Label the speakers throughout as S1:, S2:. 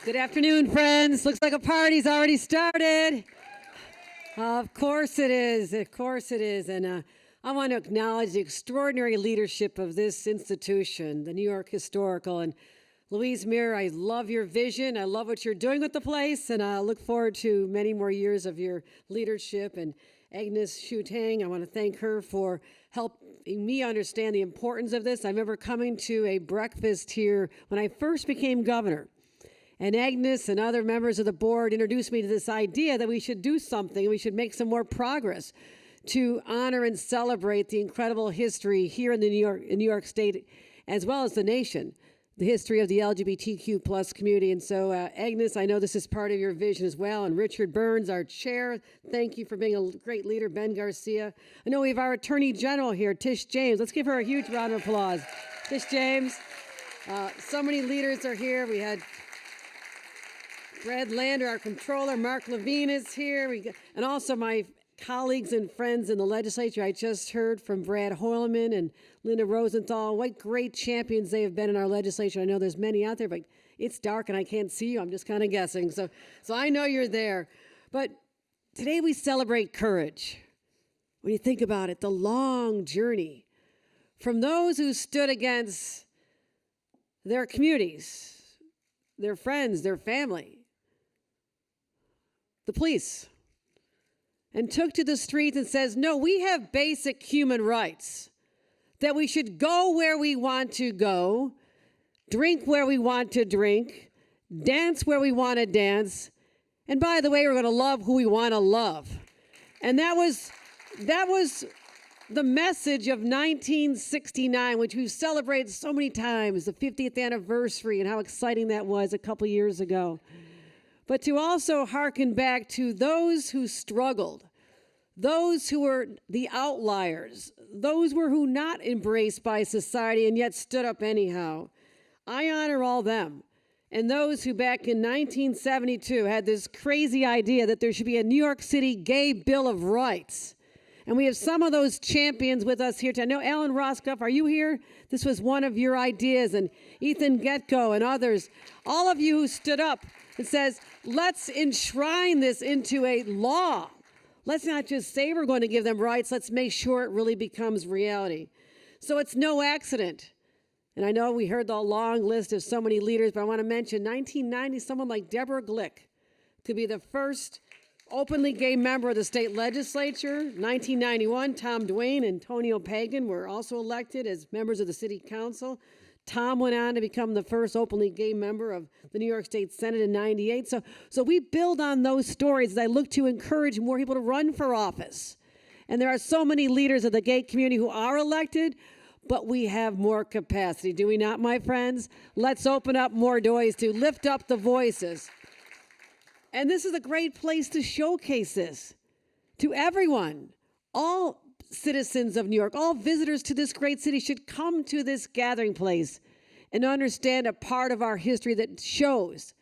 S1: Good afternoon, friends. Looks like a party's already started. Of course it is. Of course it is. And I want to acknowledge the extraordinary leadership of this institution, the New York Historical. And Louise Muir, I love your vision. I love what you're doing with the place. And I look forward to many more years of your leadership. And Agnes Shutang, I want to thank her for helping me understand the importance of this. I remember coming to a breakfast here when I first became governor. And Agnes and other members of the board introduced me to this idea that we should do something, we should make some more progress to honor and celebrate the incredible history here in New York State, as well as the nation, the history of the LGBTQ plus community. And so, Agnes, I know this is part of your vision as well. And Richard Burns, our chair, thank you for being a great leader. Ben Garcia. I know we have our Attorney General here, Tish James. Let's give her a huge round of applause. Tish James. So many leaders are here. We had Brad Lander, our controller. Mark Levine is here. And also my colleagues and friends in the legislature. I just heard from Brad Hoylman and Linda Rosenthal. What great champions they have been in our legislature. I know there's many out there, but it's dark and I can't see you. I'm just kind of guessing. So I know you're there. But today we celebrate courage. When you think about it, the long journey from those who stood against their communities, their friends, their family, the police, and took to the streets and says, no, we have basic human rights, that we should go where we want to go, drink where we want to drink, dance where we want to dance, and by the way, we're going to love who we want to love. And that was the message of 1969, which we've celebrated so many times, the 50th anniversary, and how exciting that was a couple years ago. But to also hearken back to those who struggled, those who were the outliers, those who were not embraced by society and yet stood up anyhow. I honor all them. And those who back in 1972 had this crazy idea that there should be a New York City gay Bill of Rights. And we have some of those champions with us here today. I know Alan Roscoff, are you here? This was one of your ideas, and Ethan Getko and others, all of you who stood up and says, let's enshrine this into a law. Let's not just say we're going to give them rights, let's make sure it really becomes reality. So it's no accident. And I know we heard the long list of so many leaders, but I want to mention 1990, someone like Deborah Glick could be the first openly gay member of the state legislature. 1991, Tom Duane and Antonio Pagan were also elected as members of the city council. Tom went on to become the first openly gay member of the New York State Senate in 98. So we build on those stories as I look to encourage more people to run for office. And there are so many leaders of the gay community who are elected, but we have more capacity, do we not, my friends? Let's open up more doors to lift up the voices. And this is a great place to showcase this to everyone. All citizens of New York, all visitors to this great city should come to this gathering place and understand a part of our history that shows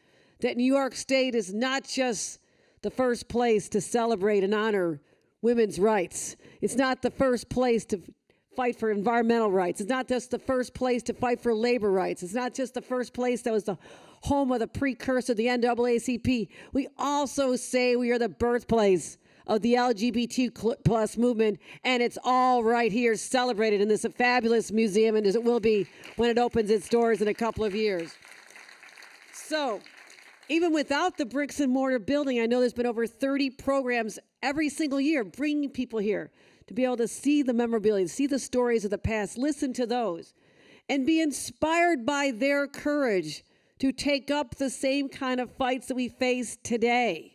S1: that New York State is not just the first place to celebrate and honor women's rights. It's not the first place to fight for environmental rights. It's not just the first place to fight for labor rights. It's not just the first place that was the home of the precursor of the NAACP. We also say we are the birthplace of the LGBT plus movement, and it's all right here celebrated in this fabulous museum, and as it will be when it opens its doors in a couple of years. So even without the bricks and mortar building, I know there's been over 30 programs every single year bringing people here to be able to see the memorabilia, see the stories of the past, listen to those, and be inspired by their courage to take up the same kind of fights that we face today.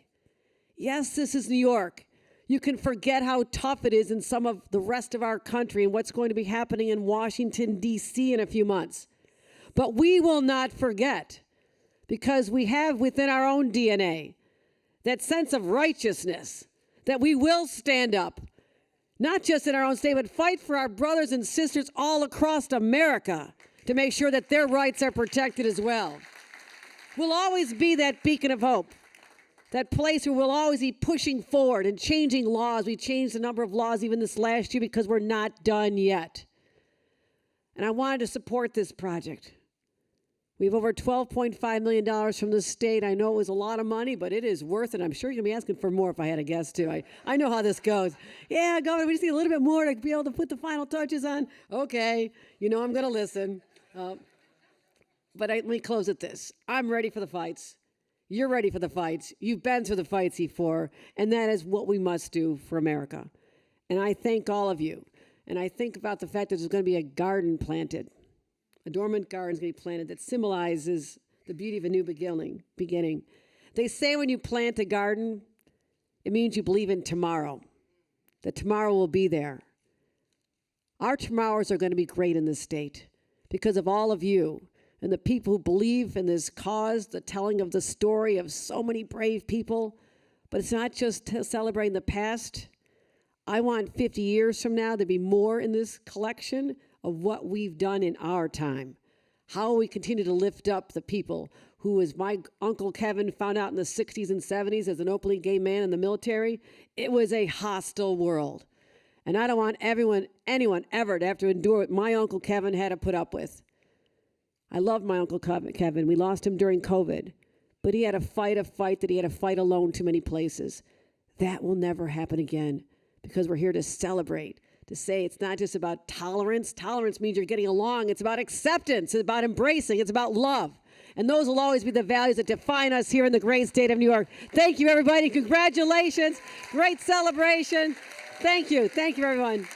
S1: Yes, this is New York. You can forget how tough it is in some of the rest of our country and what's going to be happening in Washington, D.C. in a few months. But we will not forget, because we have within our own DNA that sense of righteousness, that we will stand up, not just in our own state, but fight for our brothers and sisters all across America to make sure that their rights are protected as well. We'll always be that beacon of hope. That place where we'll always be pushing forward and changing laws. We changed a number of laws even this last year because we're not done yet. And I wanted to support this project. We have over $12.5 million from the state. I know it was a lot of money, but it is worth it. I'm sure you're going to be asking for more if I had a guess, too. I know how this goes. Yeah, Governor, we just need a little bit more to be able to put the final touches on. Okay, you know I'm going to listen. But let me close with this. I'm ready for the fights. You're ready for the fights. You've been through the fights before, and that is what we must do for America. And I thank all of you. And I think about the fact that there's going to be a garden planted. A dormant garden is going to be planted that symbolizes the beauty of a new beginning. They say when you plant a garden, it means you believe in tomorrow, that tomorrow will be there. Our tomorrows are going to be great in this state because of all of you and the people who believe in this cause, the telling of the story of so many brave people. But it's not just celebrating the past. I want 50 years from now to be more in this collection of what we've done in our time. How we continue to lift up the people who, as my Uncle Kevin found out in the 60s and 70s as an openly gay man in the military, it was a hostile world. And I don't want anyone ever to have to endure what my Uncle Kevin had to put up with. I love my Uncle Kevin. We lost him during COVID, but he had to fight a fight that he had to fight alone too many places. That will never happen again because we're here to celebrate, to say it's not just about tolerance. Tolerance means you're getting along. It's about acceptance. It's about embracing. It's about love. And those will always be the values that define us here in the great state of New York. Thank you, everybody. Congratulations. Great celebration. Thank you. Thank you, everyone.